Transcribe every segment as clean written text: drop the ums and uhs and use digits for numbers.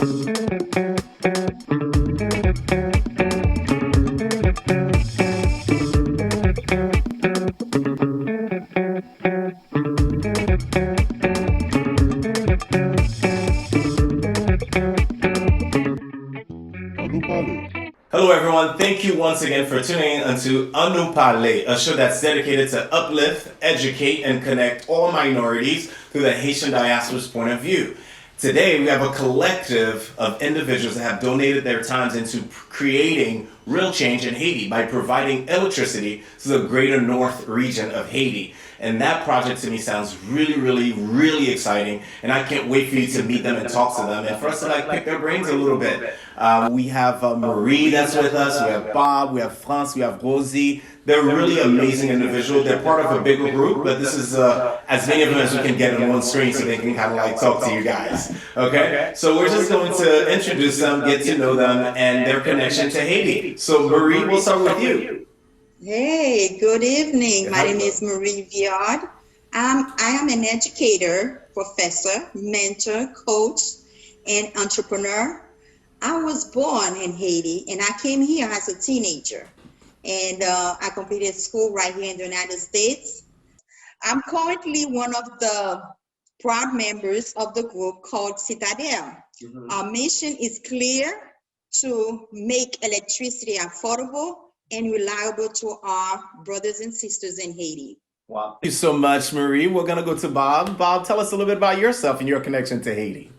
Hello, everyone. Thank you once again for tuning in to Anu Parle, a show that's dedicated to uplift, educate, and connect all minorities through the Haitian diaspora's point of view. Today, we have a collective of individuals that have donated their times into creating real change in Haiti by providing electricity to the greater north region of Haiti. And that project to me sounds really, really, really exciting. And I can't wait for you to meet them and talk to them and for us to pick their brains a little bit. We have Marie that's with us. We have Bob. We have France. We have Rosie. They're really amazing individuals. They're part of a bigger group, but this is as many of them as we can get on one screen so they can kind of talk to you guys. Okay? So we're just going to introduce them, get to know them, and their connection to Haiti. So Marie, we'll start with you. Hey, good evening. My name is Marie Villard. I am an educator, professor, mentor, coach, and entrepreneur. I was born in Haiti, and I came here as a teenager. And I completed school right here in the United States. I'm currently one of the proud members of the group called Citadelle. Mm-hmm. Our mission is clear: to make electricity affordable and reliable to our brothers and sisters in Haiti. Wow. Thank you so much, Marie. We're going to go to Bob. Bob, tell us a little bit about yourself and your connection to Haiti.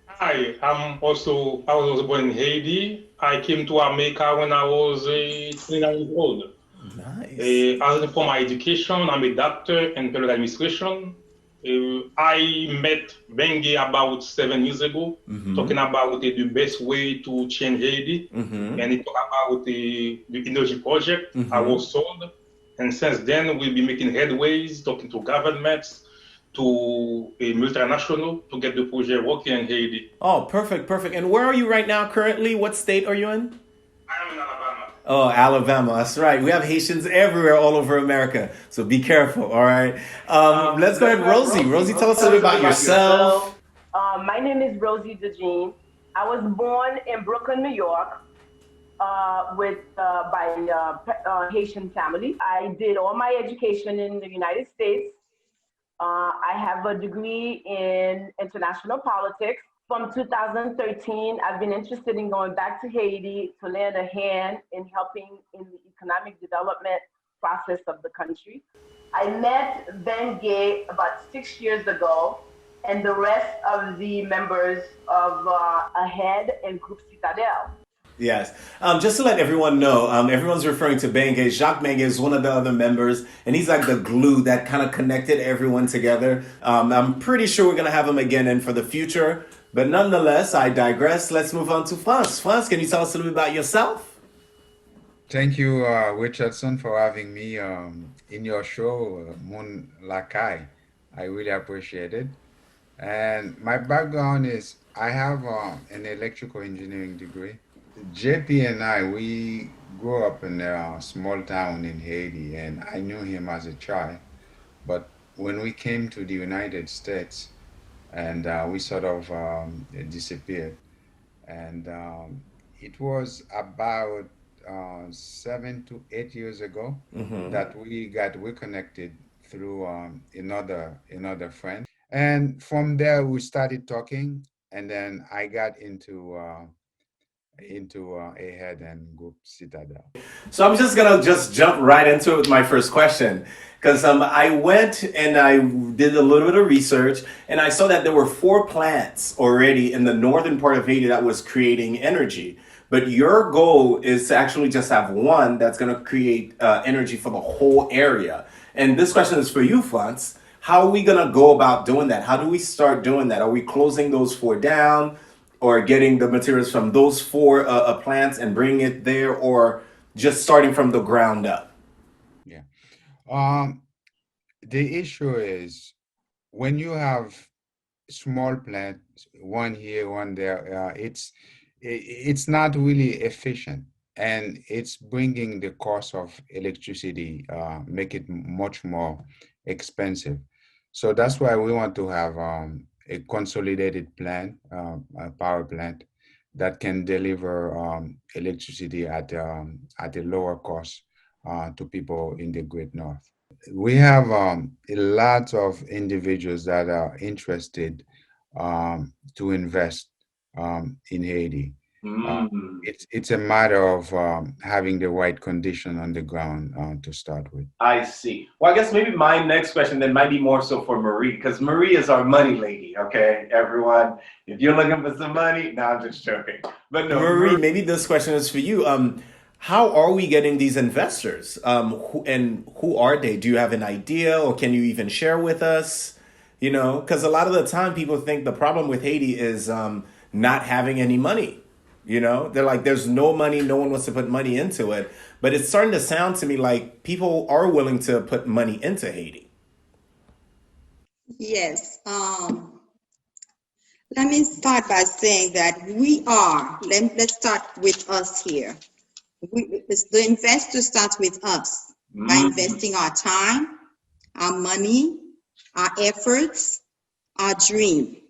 Hi, I was also born in Haiti. I came to America when I was 29 years old. Nice. For my education, I'm a doctor in public administration. I met Bengue about 7 years ago, talking about the best way to change Haiti, and he talked about the energy project. I was sold, and since then we'll be making headways, talking to governments, to a multinational to get the project working in Haiti. Oh, perfect, perfect. And where are you right now currently? What state are you in? I am in Alabama. Oh, Alabama. That's right. We have Haitians everywhere all over America. So be careful, all right? Let's go ahead, Rosie. Rosie, tell us a little bit about yourself. My name is Rosie DeJean. I was born in Brooklyn, New York, by Haitian family. I did all my education in the United States. I have a degree in international politics. From 2013, I've been interested in going back to Haiti to lend a hand in helping in the economic development process of the country. I met Bengue about 6 years ago, and the rest of the members of AHEAD and Group Citadelle. Yes. Just to let everyone know, everyone's referring to Bengue. Jacques Bengue is one of the other members, and he's like the glue that kind of connected everyone together. I'm pretty sure we're going to have him again in for the future. But nonetheless, I digress. Let's move on to France. France, can you tell us a little bit about yourself? Thank you, Richardson, for having me in your show, Mon Lakai. I really appreciate it. And my background is I have an electrical engineering degree. JP and I, we grew up in a small town in Haiti, and I knew him as a child. But when we came to the United States, and we sort of disappeared. And it was about 7 to 8 years ago that we got reconnected through another friend. And from there, we started talking, and then I got into AHEAD and Group Citadelle. So I'm just gonna jump right into it with my first question, because I went and I did a little bit of research, and I saw that there were 4 plants already in the northern part of Haiti that was creating energy. But your goal is to actually just have one that's gonna create energy for the whole area. And this question is for you, France. How are we gonna go about doing that? How do we start doing that? Are we closing those 4 down, or getting the materials from those 4 plants and bringing it there, or just starting from the ground up? Yeah. The issue is when you have small plants, one here, one there, it's not really efficient, and it's bringing the cost of electricity, make it much more expensive. So that's why we want to have a consolidated plant, a power plant that can deliver electricity at a lower cost to people in the Great North. We have a lot of individuals that are interested to invest in Haiti. It's a matter of having the right condition on the ground to start with. I see. Well, I guess maybe my next question then might be more so for Marie, because Marie is our money lady, okay? Everyone, if you're looking for some money, no, I'm just joking. But no, Marie, maybe this question is for you. How are we getting these investors? Who are they? Do you have an idea, or can you even share with us? You know, because a lot of the time people think the problem with Haiti is not having any money. You know, they're like, there's no money. No one wants to put money into it. But it's starting to sound to me like people are willing to put money into Haiti. Yes. Let me start by saying that let's start with us here. The investor starts with us by investing our time, our money, our efforts, our dream.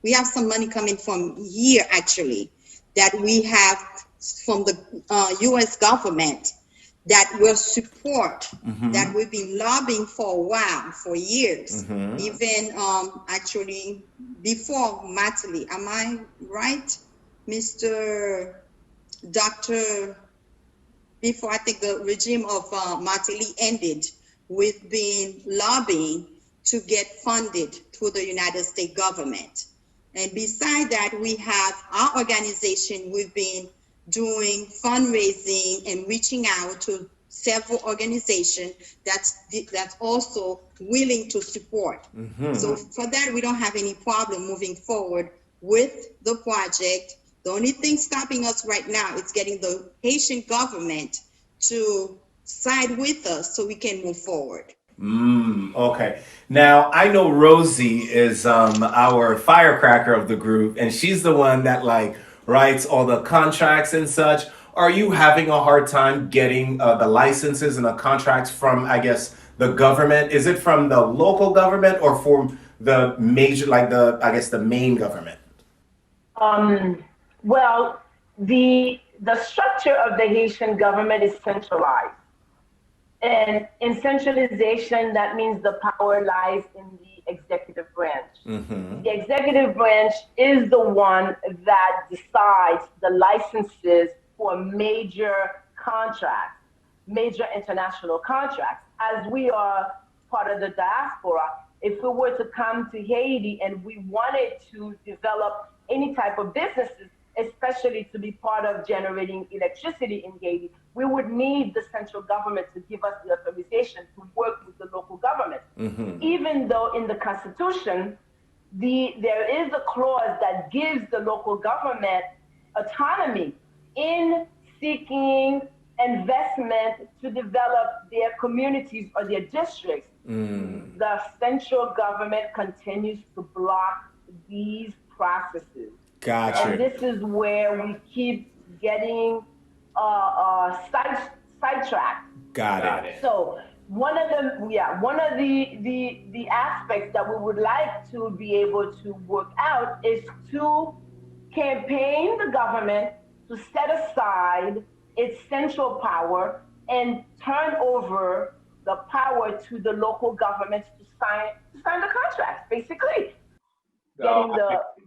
We have some money coming from here, actually, that we have from the U.S. government that will support, that we've been lobbying for a while, for years, even actually before Matali. Am I right, Mr. Dr.? Before I think the regime of Matali ended, we've been lobbying to get funded through the United States government. And beside that, we have our organization. We've been doing fundraising and reaching out to several organizations that's also willing to support. So for that, we don't have any problem moving forward with the project. The only thing stopping us right now is getting the Haitian government to side with us so we can move forward. Okay. Now, I know Rosie is our firecracker of the group, and she's the one that like writes all the contracts and such. Are you having a hard time getting the licenses and the contracts from, I guess, the government? Is it from the local government or from the major, like the main government? Well, the structure of the Haitian government is centralized. And in centralization, that means the power lies in the executive branch. The executive branch is the one that decides the licenses for major contracts, major international contracts. As we are part of the diaspora, if we were to come to Haiti and we wanted to develop any type of businesses, especially to be part of generating electricity in Haiti, we would need the central government to give us the authorization to work with the local government. Even though in the Constitution, there is a clause that gives the local government autonomy in seeking investment to develop their communities or their districts. The central government continues to block these processes. Gotcha. And this is where we keep getting sidetracked. Got it. So one of the aspects that we would like to be able to work out is to campaign the government to set aside its central power and turn over the power to the local governments to sign the contracts, basically. Getting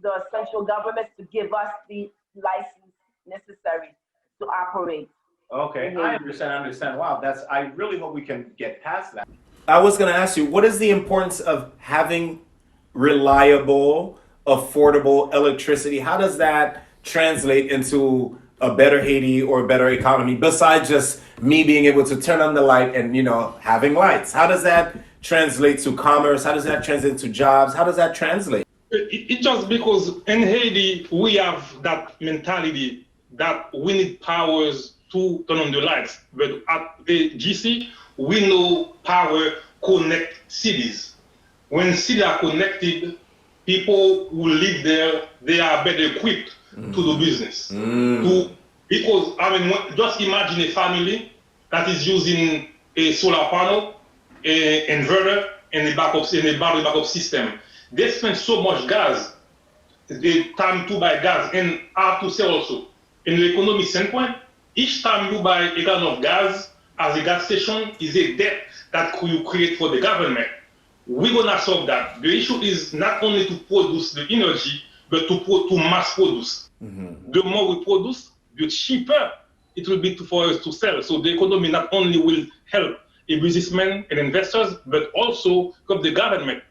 the central government to give us the license necessary to operate. Okay, I understand. Wow, I really hope we can get past that. I was going to ask you, what is the importance of having reliable, affordable electricity? How does that translate into a better Haiti or a better economy, besides just me being able to turn on the light and, having lights? How does that translate to commerce? How does that translate to jobs? How does that translate? It's just because in Haiti, we have that mentality that we need powers to turn on the lights. But at the GC, we know power connect cities. When cities are connected, people who live there, they are better equipped to do business. Because, just imagine a family that is using a solar panel, an inverter, and a battery backup system. they spend so much gas, the time to buy gas, and how to sell also. In the economy standpoint, each time you buy a gallon of gas as a gas station is a debt that you create for the government. We're gonna solve that. The issue is not only to produce the energy, but to mass produce. The more we produce, the cheaper it will be for us to sell. So the economy not only will help a businessman and investors, but also help the government.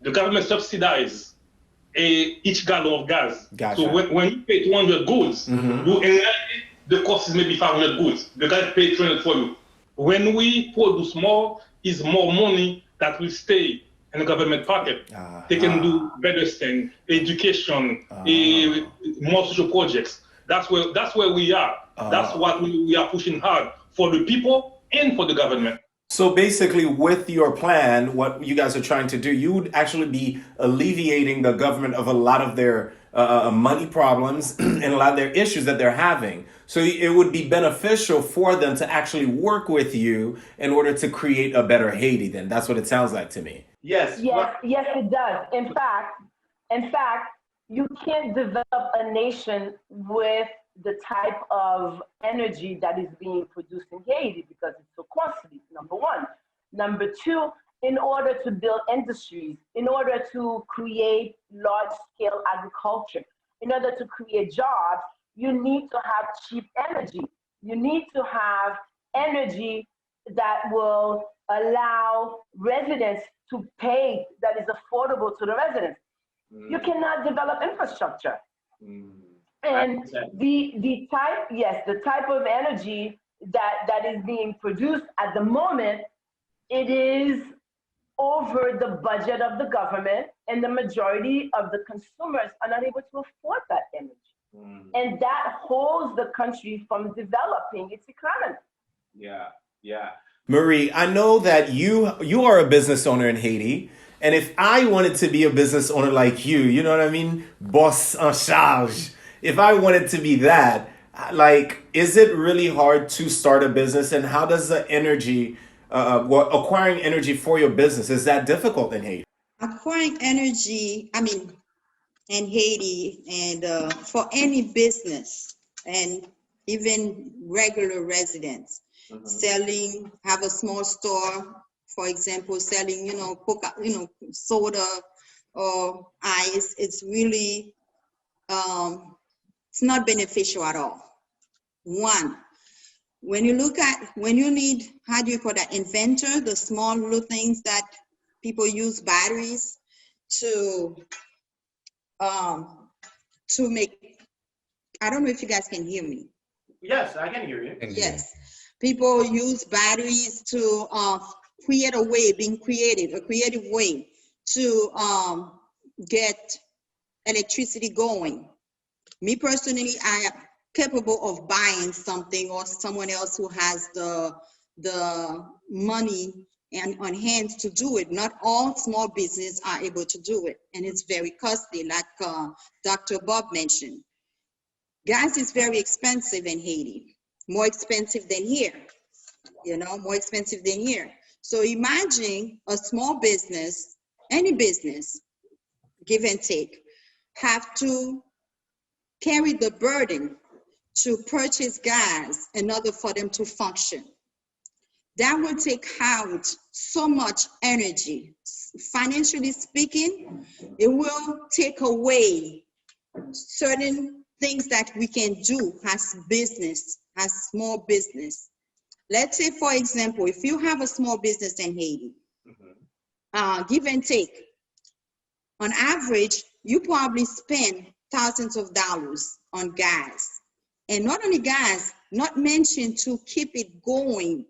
The government subsidizes each gallon of gas. Gotcha. So when you pay 200 goods, the cost is maybe 500 goods. The guy pay 300 for you. When we produce more, is more money that will stay in the government pocket. They can do better things, education, more social projects. That's where we are. That's what we are pushing hard for the people and for the government. So basically, with your plan, what you guys are trying to do, you would actually be alleviating the government of a lot of their money problems and a lot of their issues that they're having. So it would be beneficial for them to actually work with you in order to create a better Haiti. Then that's what it sounds like to me. Yes. Yes, it does. In fact, you can't develop a nation with the type of energy that is being produced in Haiti because it's so costly, number one. Number two, in order to build industries, in order to create large-scale agriculture, in order to create jobs, you need to have cheap energy. You need to have energy that will allow residents to pay, that is affordable to the residents. You cannot develop infrastructure. And the type of energy that is being produced at the moment, it is over the budget of the government, and the majority of the consumers are not able to afford that energy. And that holds the country from developing its economy. Yeah. Marie, I know that you are a business owner in Haiti. And if I wanted to be a business owner like you know what I mean? Boss en charge. If I wanted to be that, like, is it really hard to start a business? And how does the energy, acquiring energy for your business, is that difficult in Haiti? Acquiring energy, in Haiti, and for any business, and even regular residents, have a small store, for example, selling, soda or ice, it's really, it's not beneficial at all. One, when you need, inventor, the small little things that people use batteries to make, I don't know if you guys can hear me. Yes, I can hear you. Yes, people use batteries to create a creative way to get electricity going. Me personally, I am capable of buying something, or someone else who has the money and on hand to do it. Not all small business are able to do it, and it's very costly, like Dr. Bob mentioned. Gas is very expensive in Haiti, more expensive than here, more expensive than here. So imagine a small business, any business, give and take, have to carry the burden to purchase gas in order for them to function. That will take out so much energy. Financially speaking, it will take away certain things that we can do as business, as small business. Let's say, for example, if you have a small business in Haiti, give and take, on average, you probably spend thousands of dollars on gas. And not only gas, not mentioned to keep it going,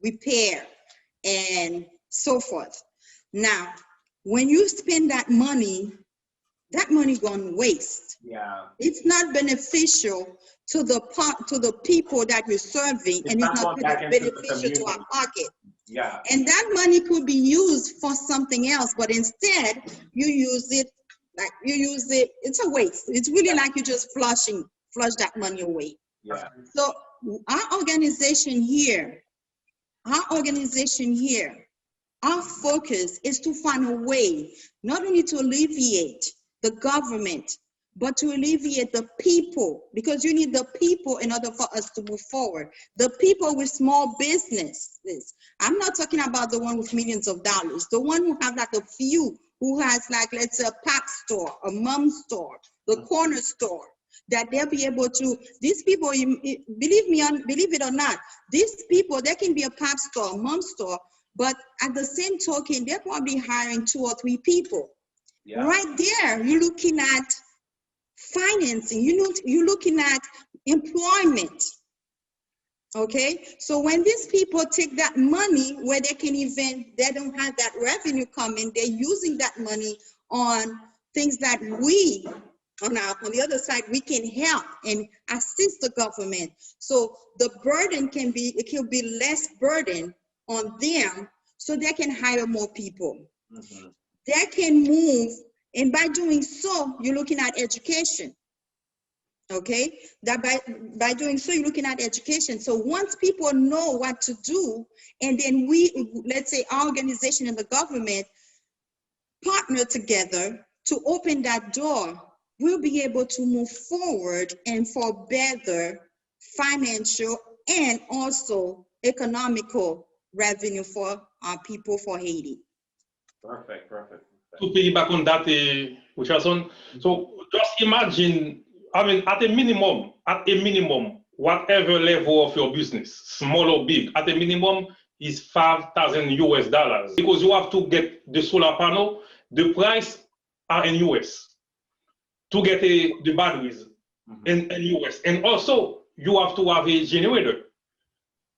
repair, and so forth. Now, when you spend that money gone waste. Yeah. It's not beneficial to the people that you're serving, and it's not beneficial to our pocket. Yeah. And that money could be used for something else, but instead you use it, it's a waste. It's really like you just flush that money away. Yeah. So our organization here Our focus is to find a way, not only to alleviate the government, but to alleviate the people, because you need the people in order for us to move forward. The people with small businesses. I'm not talking about the one with millions of dollars, the one who have like a few, who has like, let's say, a pack store, a mom store, the corner store, that they'll be able to, these people, believe it or not, these people, they can be a pack store, a mom store, but at the same token, they're probably hiring 2 or 3 people. Yeah. Right there, you're looking at financing, you're looking at employment. Okay, so when these people take that money where they don't have that revenue coming, they're using that money on things that we, on the other side, we can help and assist the government. So the burden can be less burden on them, so they can hire more people. Mm-hmm. They can move, and by doing so, you're looking at education. Okay, that by doing so, you're looking at education. So once people know what to do, and then let's say our organization and the government partner together to open that door, we'll be able to move forward and for better financial and also economical revenue for our people, for Haiti. Perfect. To piggyback on that, Richardson, so just imagine, I mean, at a minimum, whatever level of your business, small or big, at a minimum is $5,000 because you have to get the solar panel. The price are in US to get the batteries in US, and also you have to have a generator.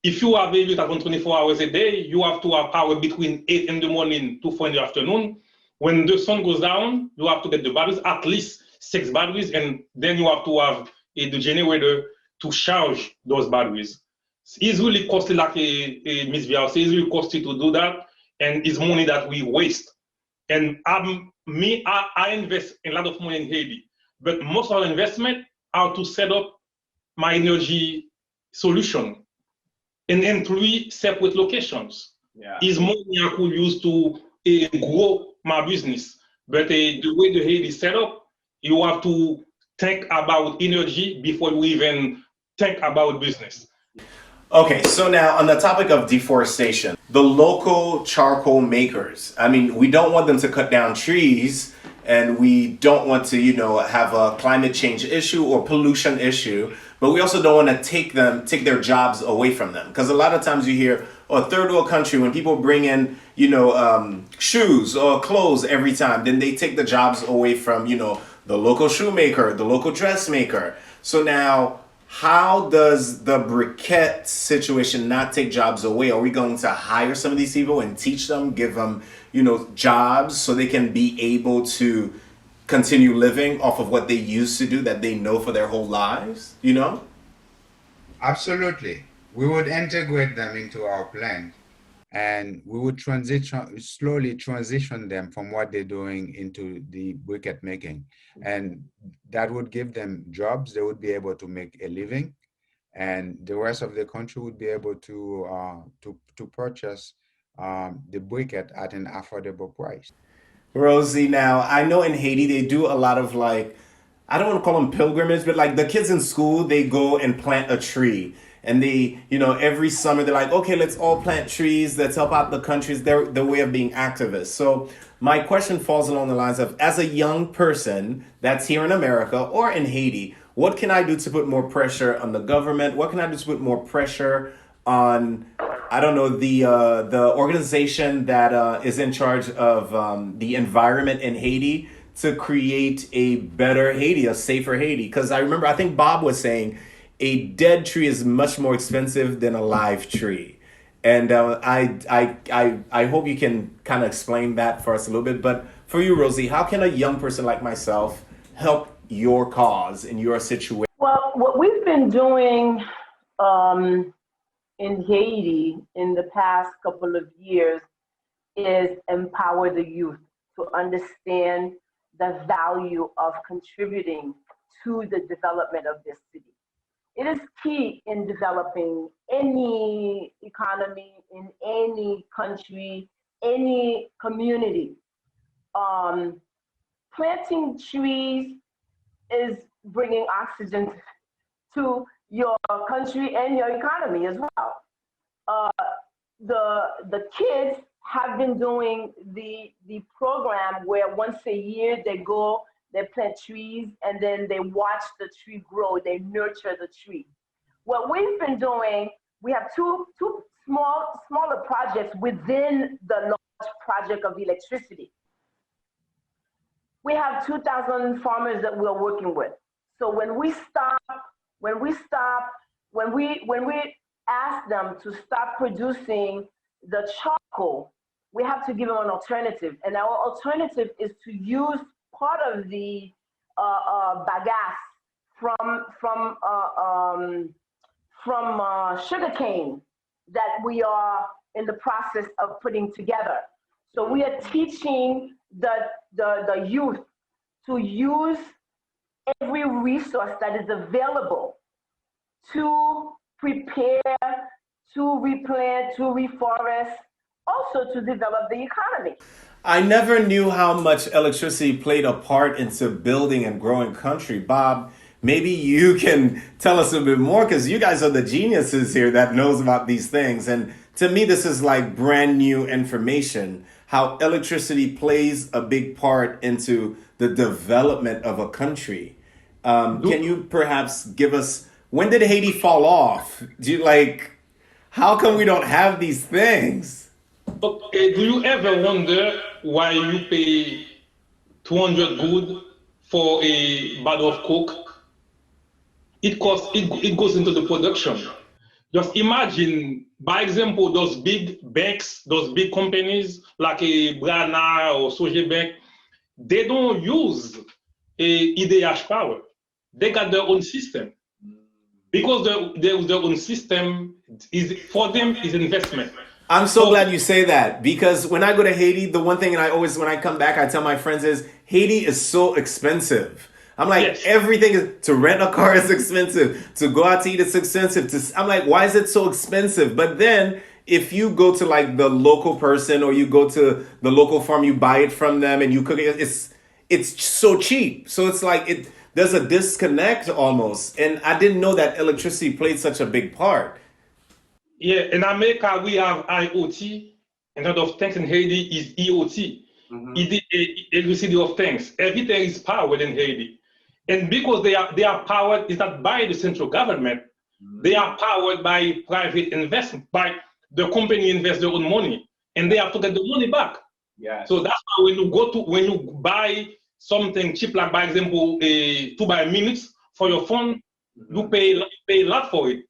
If you have a 24 hours a day, you have to have power between 8 in the morning to 4 in the afternoon. When the sun goes down, you have to get the batteries, at least 6 batteries, and then you have to have the generator to charge those batteries. It's really costly, like Ms. Villard says, it's really costly to do that, and it's money that we waste. And I invest a lot of money in Haiti, but most of our investment are to set up my energy solution in 3 separate locations. Yeah. Is money I could use to grow my business. But the way the Haiti is set up, you have to think about energy before you even think about business. Okay, so now on the topic of deforestation, the local charcoal makers, I mean, we don't want them to cut down trees, and we don't want to, have a climate change issue or pollution issue, but we also don't want to take their jobs away from them. Because a lot of times you hear, third world country, when people bring in, shoes or clothes every time, then they take the jobs away from, the local shoemaker, the local dressmaker. So now, how does the briquette situation not take jobs away? Are we going to hire some of these people and teach them, give them, jobs so they can be able to continue living off of what they used to do that they know for their whole lives, Absolutely. We would integrate them into our plan, and we would slowly transition them from what they're doing into the briquette making. And that would give them jobs. They would be able to make a living, and the rest of the country would be able to purchase the briquette at an affordable price. Rosie, now I know in Haiti they do a lot of I don't want to call them pilgrimage, but the kids in school, they go and plant a tree. And they, every summer they're like, okay, let's all plant trees. Let's help out the countries. They're their way of being activists. So my question falls along the lines of, as a young person that's here in America or in Haiti, what can I do to put more pressure on the government? What can I do to put more pressure on, I don't know, the organization that is in charge of the environment in Haiti to create a better Haiti, a safer Haiti? Because I think Bob was saying a dead tree is much more expensive than a live tree. And I hope you can kind of explain that for us a little bit. But for you, Rosie, how can a young person like myself help your cause in your situation? Well, what we've been doing in Haiti in the past couple of years is empower the youth to understand the value of contributing to the development of this city. It is key in developing any economy in any country any community. Planting trees is bringing oxygen to your country and your economy as well. The kids have been doing the program where once a year they go, they plant trees, and then they watch the tree grow, they nurture the tree. What we've been doing, we have two smaller projects within the large project of electricity. We have 2,000 farmers that we're working with. So when we ask them to stop producing the charcoal, we have to give them an alternative. And our alternative is to use part of the bagasse from sugarcane that we are in the process of putting together. So we are teaching the youth to use every resource that is available to prepare, to replant, to reforest, also to develop the economy. I never knew how much electricity played a part into building and growing country. Bob, maybe you can tell us a bit more, because you guys are the geniuses here that knows about these things. And to me, this is like brand new information, how electricity plays a big part into the development of a country. Can you perhaps give us, when did Haiti fall off? How come we don't have these things? Okay, do you ever wonder why you pay 200 good for a bottle of Coke? It goes into the production. Just imagine, by example, those big banks, those big companies like a Brun or Bank, they don't use a EDH power. They got their own system. Because their own system is, for them, is investment. I'm so glad you say that, because when I go to Haiti, the one thing when I come back, I tell my friends is Haiti is so expensive. I'm like, Yes. everything is, to rent a car is expensive. To go out to eat, it's expensive. I'm like, why is it so expensive? But then if you go to like the local person, or you go to the local farm, you buy it from them and you cook it, it's so cheap. So it's like, there's a disconnect almost. And I didn't know that electricity played such a big part. Yeah, in America, we have IoT. Instead of things in Haiti is EOT. Electricity of things. Everything is powered in Haiti. And because they are powered, it's not by the central government. They are powered by private investment, by the company invest their own money, and they have to get the money back. Yeah. So that's why when you buy something cheap, like by example, to buy minutes for your phone, you pay a lot for it,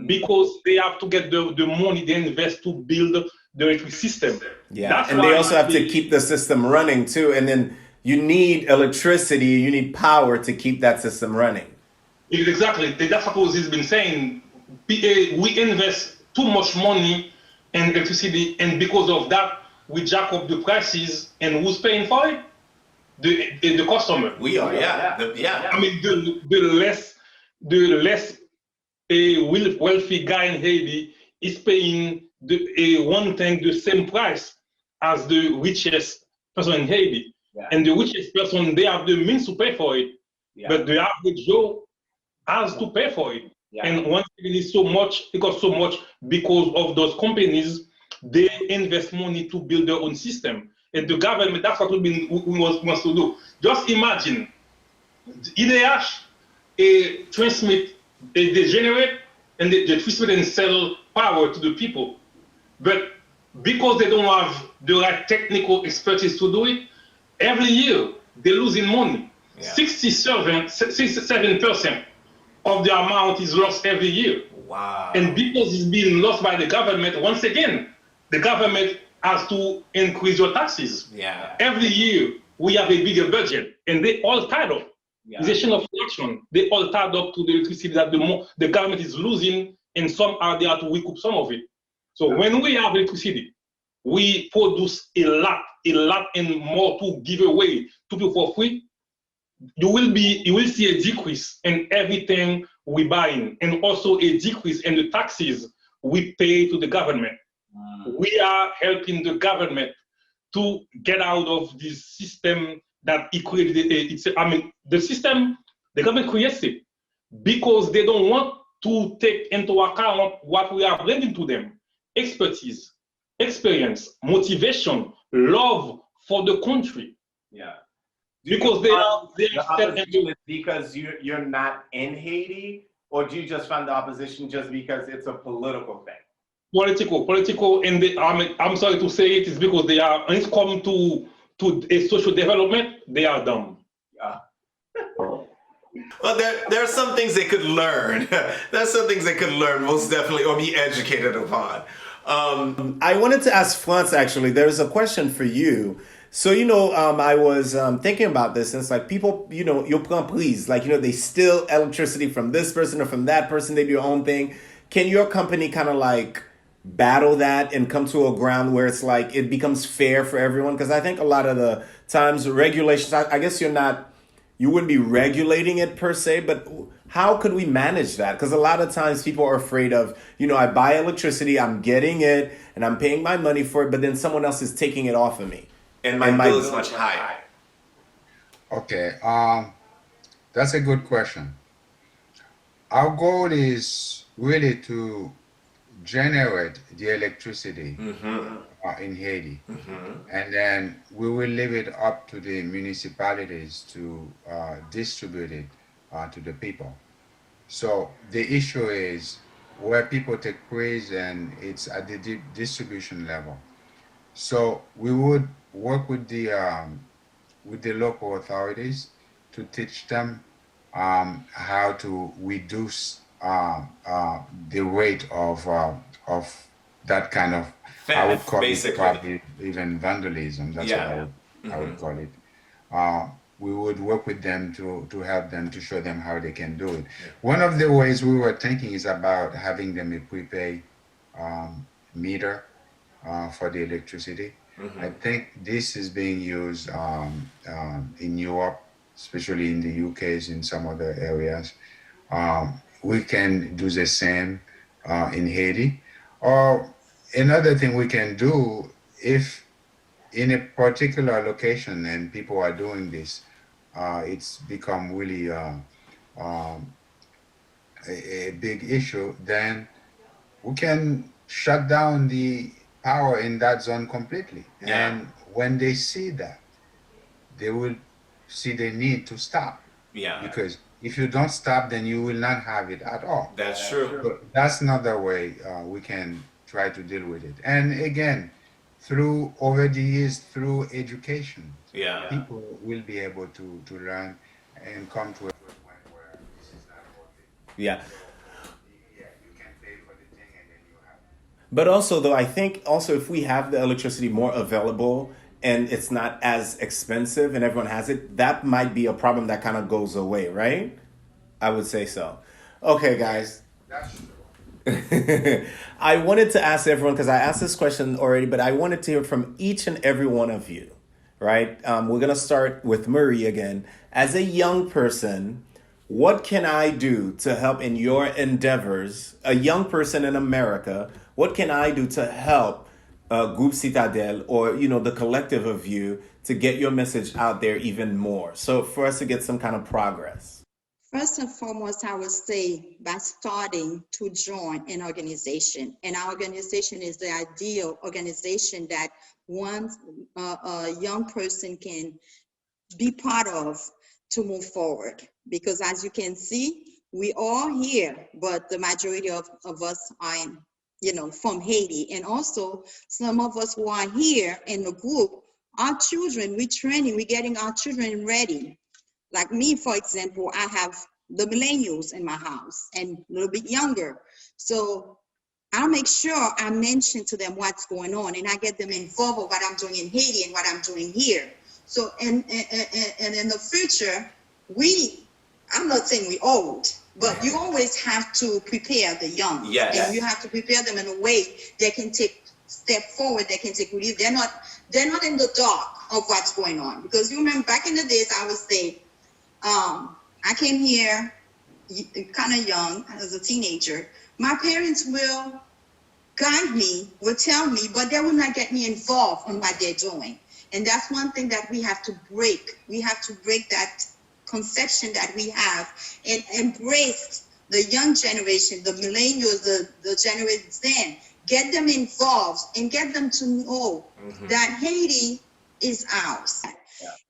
because they have to get the money they invest to build the electric system. Yeah, That's and why they also have to keep the system running too. And then you need electricity, you need power to keep that system running. Exactly. That's what he's been saying. We invest too much money in electricity, and because of that, we jack up the prices. And who's paying for it? The customer. We are, yeah. I mean, the less a wealthy guy in Haiti is paying the same price as the richest person in Haiti. Yeah. And the richest person, they have the means to pay for it. Yeah. But the average Joe has to pay for it. Yeah. And once it costs so much because of those companies, they invest money to build their own system. And the government, that's what we wants to do. Just imagine, EDH transmit, they generate, and they transmit and sell power to the people. But because they don't have the right technical expertise to do it, every year they're losing money. Yeah. 67% of the amount is lost every year. Wow. And because it's being lost by the government, once again, the government has to increase your taxes. Yeah. Every year we have a bigger budget, and they all tied up. Yeah. It's a chain of production. They all tied up to the electricity that the government is losing, and some are there to recoup some of it. So when we have electricity, we produce a lot and more to give away to people for free. You will see a decrease in everything we buy in, and also a decrease in the taxes we pay to the government. We are helping the government to get out of this system that it created. The system, the government creates it because they don't want to take into account what we are bringing to them: expertise, experience, motivation, love for the country. Yeah. Because they are because you're not in Haiti, or do you just find the opposition just because it's a political thing? Political, and I'm sorry to say it, is because they are, when it comes to a social development, they are dumb. Yeah. Well, there are some things they could learn. There's some things they could learn, most definitely, or be educated upon. I wanted to ask France, actually, there's a question for you. So, I was thinking about this, and it's like people, you prend prise, like, they steal electricity from this person or from that person, they do your own thing. Can your company kind of like battle that and come to a ground where it's like it becomes fair for everyone? Because I think a lot of the times regulations, I guess you wouldn't be regulating it per se, but how could we manage that? Because a lot of times people are afraid of, I buy electricity, I'm getting it, and I'm paying my money for it, but then someone else is taking it off of me. And my bill is much higher. Okay, that's a good question. Our goal is really to generate the electricity in Haiti, and then we will leave it up to the municipalities to distribute it to the people. So the issue is where people take praise, and it's at the distribution level. So we would work with the local authorities to teach them how to reduce the rate of that kind of, theft, I would call basically. it probably even vandalism. That's what I would call it. We would work with them to help them, to show them how they can do it. One of the ways we were thinking is about having them a prepaid meter for the electricity. I think this is being used in Europe, especially in the UKs, in some other areas. We can do the same in Haiti. Or another thing we can do, if in a particular location and people are doing this, it's become really a big issue, then we can shut down the power in that zone completely. Yeah. And when they see that, they will see the need to stop. Yeah. Because if you don't stop, then you will not have it at all. That's true. But that's another way we can try to deal with it. And again, over the years, through education, people will be able to learn and come to a point where this is not working. Yeah. You can pay for the thing and then you have it. But also, though, I think also if we have the electricity more available and it's not as expensive and everyone has it, that might be a problem that kind of goes away, right? I would say so. Okay, guys. That's true. I wanted to ask everyone, because I asked this question already, but I wanted to hear from each and every one of you, right? We're going to start with Marie again. As a young person, what can I do to help in your endeavors? A young person in America, what can I do to help Group Citadelle, or, the collective of you, to get your message out there even more? So for us to get some kind of progress. First and foremost, I would say by starting to join an organization. And our organization is the ideal organization that one a young person can be part of to move forward. Because as you can see, we are here, but the majority of us are from Haiti. And also some of us who are here in the group, our children, we're getting our children ready. Like me, for example, I have the millennials in my house and a little bit younger. So I'll make sure I mention to them what's going on, and I get them involved with what I'm doing in Haiti and what I'm doing here. So and in the future, I'm not saying we're old, but you always have to prepare the young. Yes. And you have to prepare them in a way they can take step forward, they can take relief. They're not in the dark of what's going on. Because you remember back in the days, I would say, I came here kind of young as a teenager. My parents will guide me, will tell me, but they will not get me involved in what they're doing. And that's one thing that we have to break. We have to break that conception that we have and embrace the young generation, the millennials, the Generation Z, get them involved and get them to know that Haiti is ours.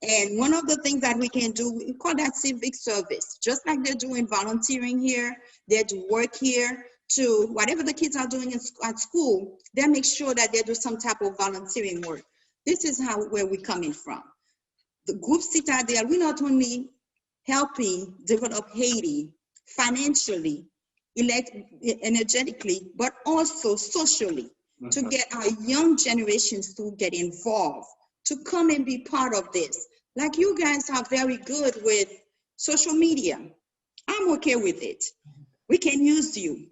And one of the things that we can do, we call that civic service. Just like they're doing volunteering here, they do work here, to whatever the kids are doing at school, they make sure that they do some type of volunteering work. This is where we're coming from. The group Citadelle, we're not only helping develop Haiti financially, energetically, but also socially, to get our young generations to get involved, to come and be part of this. Like you guys are very good with social media. I'm okay with it. We can use you,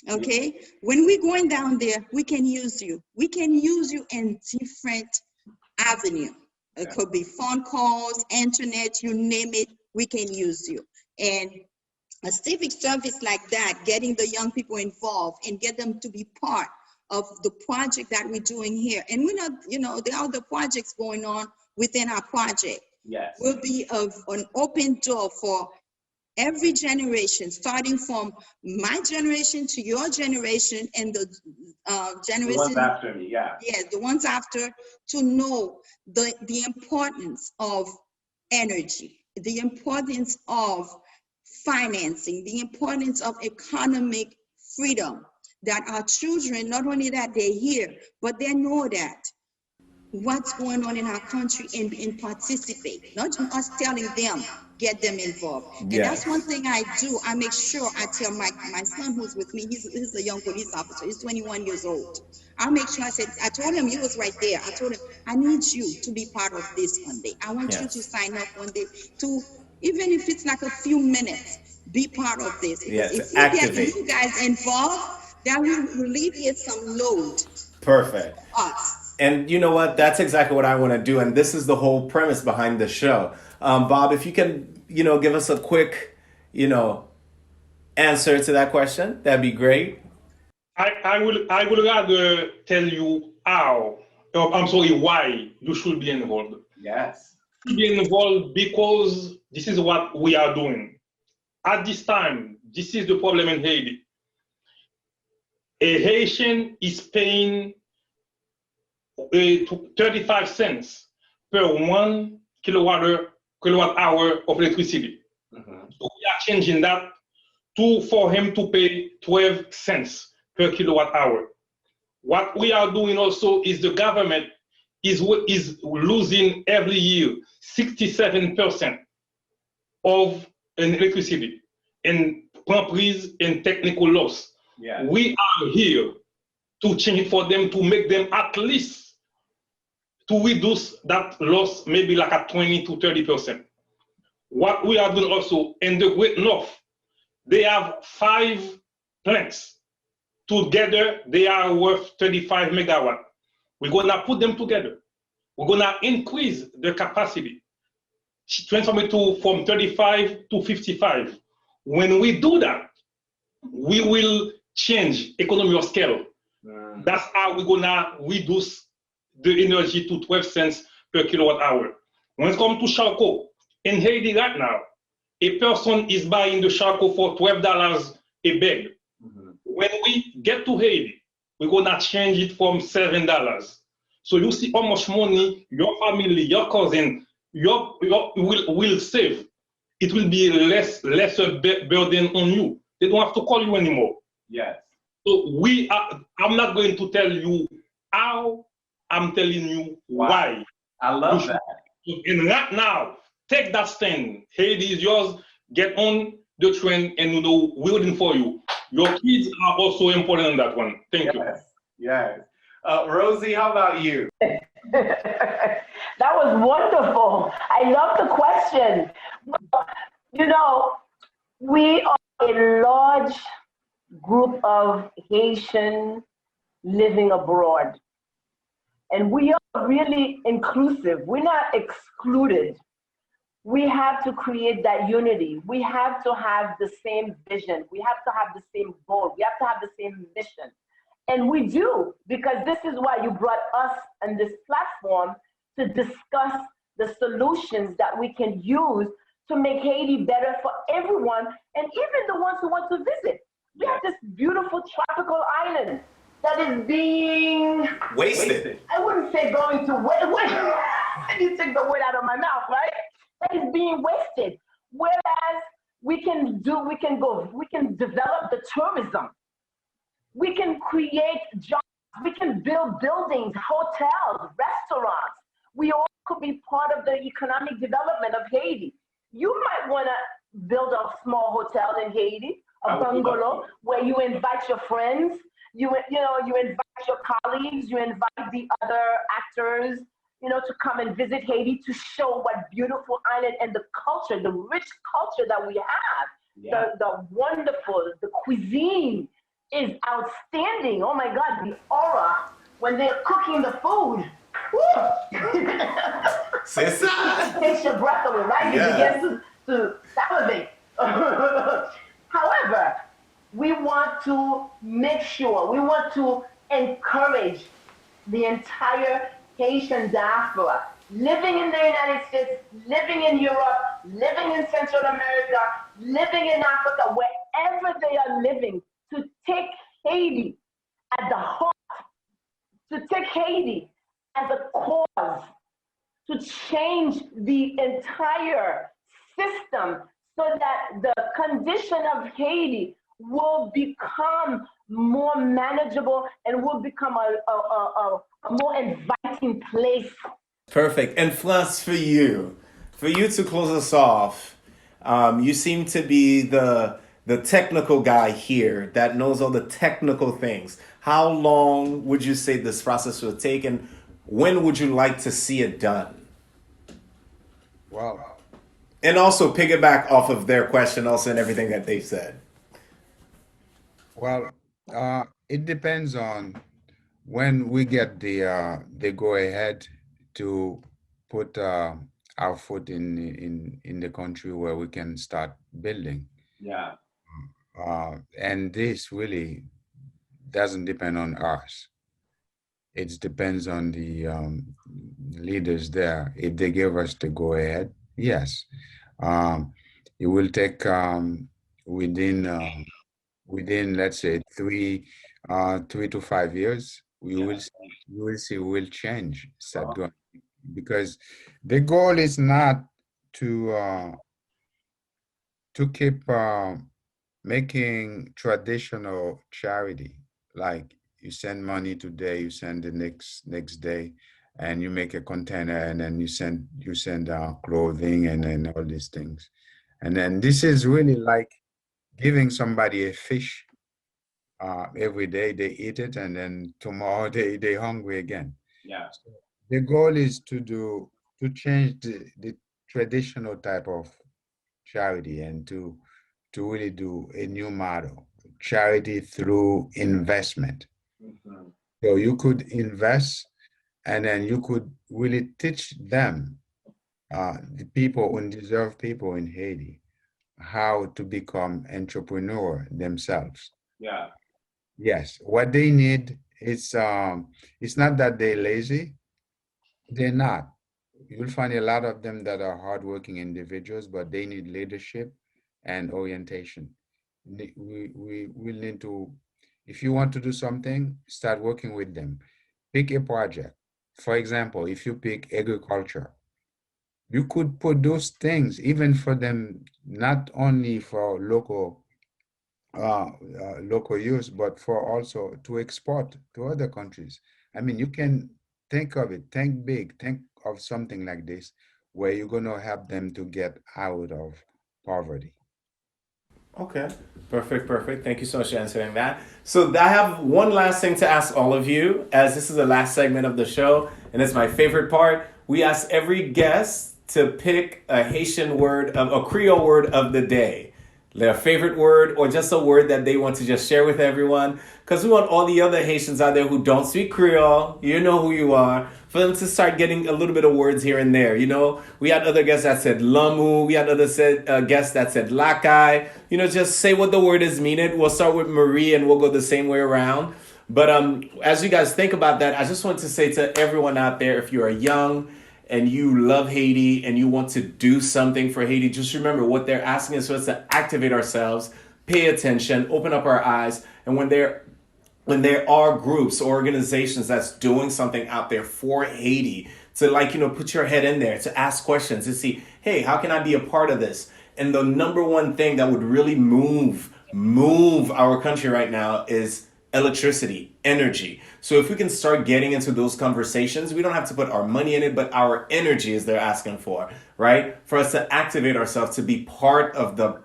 okay? When we're going down there, we can use you. We can use you in different avenues. It could be phone calls, internet, you name it, we can use you. And a civic service like that, getting the young people involved and get them to be part of the project that we're doing here. And we're not, there are other projects going on within our project. Yes. Will be an open door for every generation, starting from my generation to your generation and the generation. The ones after me, yeah. Yes, the ones after, to know the importance of energy, the importance of financing, the importance of economic freedom, that our children, not only that they hear, but they know that what's going on in our country and participate, not just us telling them, get them involved. And that's one thing I do. I make sure I tell my son who's with me, he's a young police officer, he's 21 years old. I make sure I told him, he was right there. I told him, I need you to be part of this one day. I want you to sign up one day to, even if it's like a few minutes, be part of this. Yes, if we get you guys involved, that will alleviate some load. Perfect. Us. And you know what? That's exactly what I want to do. And this is the whole premise behind the show. Bob, if you can, give us a quick, answer to that question, that'd be great. I would rather tell you why you should be involved. Yes. You should be involved because this is what we are doing. At this time, this is the problem in Haiti. A Haitian is paying 35 cents per 1 kilowatt hour of electricity. So we are changing that for him to pay 12 cents per kilowatt hour. What we are doing also is the government is losing every year 67% of electricity in comprise and technical loss. Yeah. We are here to change it for them, to make them at least to reduce that loss maybe like at 20 to 30%. What we are doing also in the Great North, they have 5 plants. Together, they are worth 35 megawatt. We're gonna put them together. We're gonna increase the capacity, transform it from 35 to 55. When we do that, we will change economy of scale. That's how we're gonna reduce the energy to 12 cents per kilowatt hour. When it comes to charcoal, in Haiti right now, a person is buying the charcoal for $12 a bag. When we get to Haiti, we're gonna change it from $7. So you see how much money your family, your cousin, will save. It will be lesser burden on you. They don't have to call you anymore. Yes. So I'm not going to tell you how, I'm telling you why. I love that. And right now, take that stand. Haiti is yours. Get on the train and we're waiting for you. Your kids are also important in that one. Thank you. Yes. Rosie, how about you? That was wonderful. I love the question. We are a large group of Haitian living abroad. And we are really inclusive. We're not excluded. We have to create that unity. We have to have the same vision. We have to have the same goal. We have to have the same mission. And we do, because this is why you brought us on this platform to discuss the solutions that we can use to make Haiti better for everyone, and even the ones who want to visit. We have this beautiful tropical island that is being Wasted. I wouldn't say going to waste. You took the word out of my mouth, right? That is being wasted. Whereas we can develop the tourism. We can create jobs. We can build buildings, hotels, restaurants. We all could be part of the economic development of Haiti. You might want to build a small hotel in Haiti, a bungalow where you invite your friends, you invite your colleagues, you invite the other actors, to come and visit Haiti to show what beautiful island and the culture, the rich culture that we have, the wonderful, the cuisine is outstanding. Oh my God, the aura when they're cooking the food. C'est ça. Takes your breath away, right? Yeah. You begin to salivate. However, we want to make sure, we want to encourage the entire Haitian diaspora living in the United States, living in Europe, living in Central America, living in Africa, wherever they are living, to take Haiti at the heart, to take Haiti as a cause, to change the entire system so that the condition of Haiti will become more manageable and will become a more inviting place. Perfect. And France, for you to close us off, you seem to be the technical guy here that knows all the technical things. How long would you say this process will take, and when would you like to see it done? Well, And also piggyback off of their question also and everything that they said. well, it depends on when we get the go ahead to put our foot in the country where we can start building. Yeah. And this really doesn't depend on us. It depends on the leaders there. If they give us the go ahead, yes. It will take within let's say 3 to 5 years. We will change, start going, because the goal is not to keep making traditional charity, like you send money today, you send the next day, and you make a container, and then you send clothing and then all these things, and then this is really like giving somebody a fish. Every day they eat it, and then tomorrow they hungry again. Yeah. So the goal is to change the traditional type of charity and to really do a new model, charity through investment. Mhm. So you could invest, and then you could really teach them, the people, undeserved people in Haiti, how to become entrepreneur themselves. Yeah. Yes, what they need is it's not that they're lazy, they're not. You'll find a lot of them that are hardworking individuals, but they need leadership and orientation. We will need to, if you want to do something, start working with them. Pick a project. For example, if you pick agriculture, you could put those things even for them, not only for local use, but for also to export to other countries. I mean, you can think of it, think big, think of something like this, where you're going to help them to get out of poverty. Okay. Perfect. Thank you so much for answering that. So I have one last thing to ask all of you, as this is the last segment of the show, and it's my favorite part. We ask every guest to pick a Haitian word, a Creole word of the day. Their favorite word, or just a word that they want to just share with everyone. Because we want all the other Haitians out there who don't speak Creole, you know who you are, for them to start getting a little bit of words here and there. We had other guests that said lamu, we had other guests that said lakai. Just say what the word is meaning. We'll start with Marie and we'll go the same way around. But as you guys think about that, I just want to say to everyone out there, if you are young and you love Haiti and you want to do something for Haiti, just remember what they're asking us for us to activate ourselves, pay attention, open up our eyes, and when there are groups or organizations that's doing something out there for Haiti, to put your head in there, to ask questions, to see, hey, how can I be a part of this? And the number one thing that would really move our country right now is electricity, energy. So if we can start getting into those conversations, we don't have to put our money in it, but our energy is they're asking for, right? For us to activate ourselves, to be part of the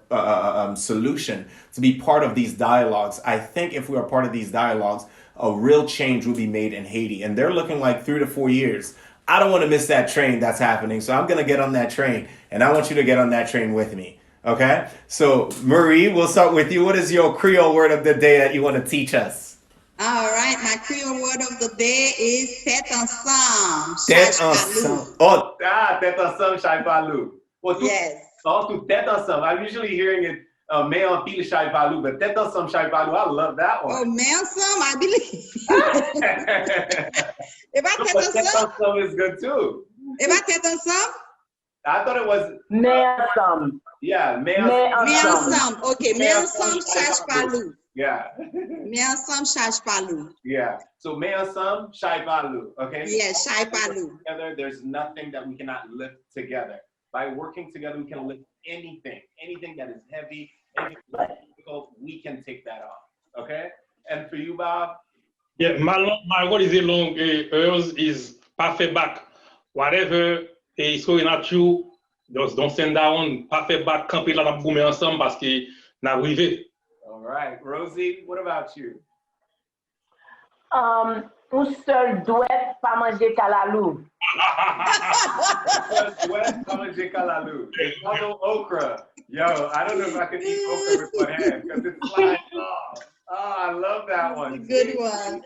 solution, to be part of these dialogues. I think if we are part of these dialogues, a real change will be made in Haiti. And they're looking like 3 to 4 years. I don't want to miss that train that's happening. So I'm going to get on that train, and I want you to get on that train with me. Okay? So Marie, we'll start with you. What is your Creole word of the day that you want to teach us? All right, my Creole word of the day is tête ensemble. Tête ensemble. Oh, tête ensemble, chai palou. Yes. Oh, tête ensemble. I'm usually hearing it, mais en pile chai palou, but tête ensemble, chai palou. I love that one. Oh, mais ensemble, I believe. If I tête ensemble is good too. If I tête ensemble? I thought it was. Mais ensemble. Yeah, mais ensemble. Okay, mais ensemble, chai palou. Yeah. Mais ensemble, chai palou. Yeah. So mais ensemble, chai palou. Okay. Yeah, chai palou. Together, there's nothing that we cannot lift together. By working together, we can lift anything that is heavy, anything that is difficult. We can take that off. Okay. And for you, Bob. Yeah, my word is a long. Yours is parfait back. Whatever is going at you, just don't stand down. Parfait back, camper là dans boumer ensemble parce que n'a arrivé. All right, Rosie, what about you? Un seul doit pas manger calalou. Un seul doit pas manger calalou. No okra. Yo, I don't know if I can eat okra with my hand because it's flying off. Oh, I love that one. Good one.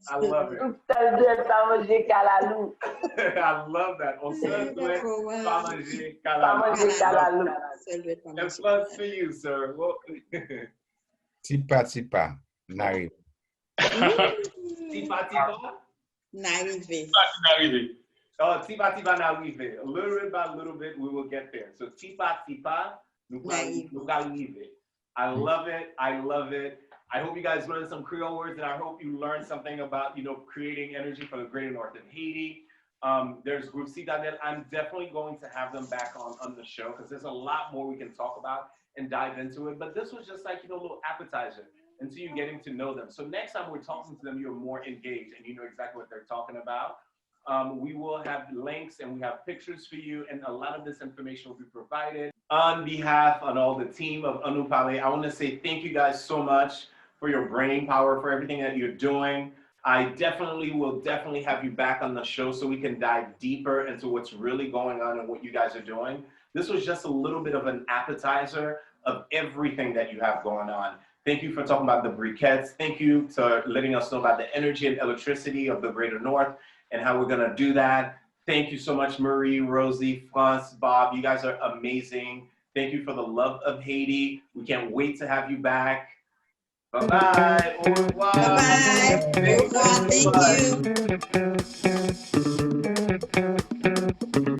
I love it. Un seul doit pas manger calalou. I love that. Un seul doit pas manger calalou. That's fun for you, sir. Tipa tipa, n'arrive. Tipa tipa? N'arrive. Oh, tipa tipa n'arrive. A little bit by little bit, we will get there. So tipa tipa n'arrive. I love it. I love it. I hope you guys learned some Creole words, and I hope you learned something about, creating energy for the greater north of Haiti. There's Group Citadelle. I'm definitely going to have them back on the show because there's a lot more we can talk about and dive into it. But this was just like, a little appetizer until you're getting to know them. So next time we're talking to them, you're more engaged and you know exactly what they're talking about. We will have links and we have pictures for you, and a lot of this information will be provided. On behalf of all the team of Anu Pale, I want to say thank you guys so much for your brain power, for everything that you're doing. I will definitely have you back on the show so we can dive deeper into what's really going on and what you guys are doing. This was just a little bit of an appetizer of everything that you have going on. Thank you for talking about the briquettes. Thank you for letting us know about the energy and electricity of the Greater North and how we're gonna do that. Thank you so much, Marie, Rosie, France, Bob. You guys are amazing. Thank you for the love of Haiti. We can't wait to have you back. Bye-bye. Au revoir. Bye-bye. Au revoir. Thank you.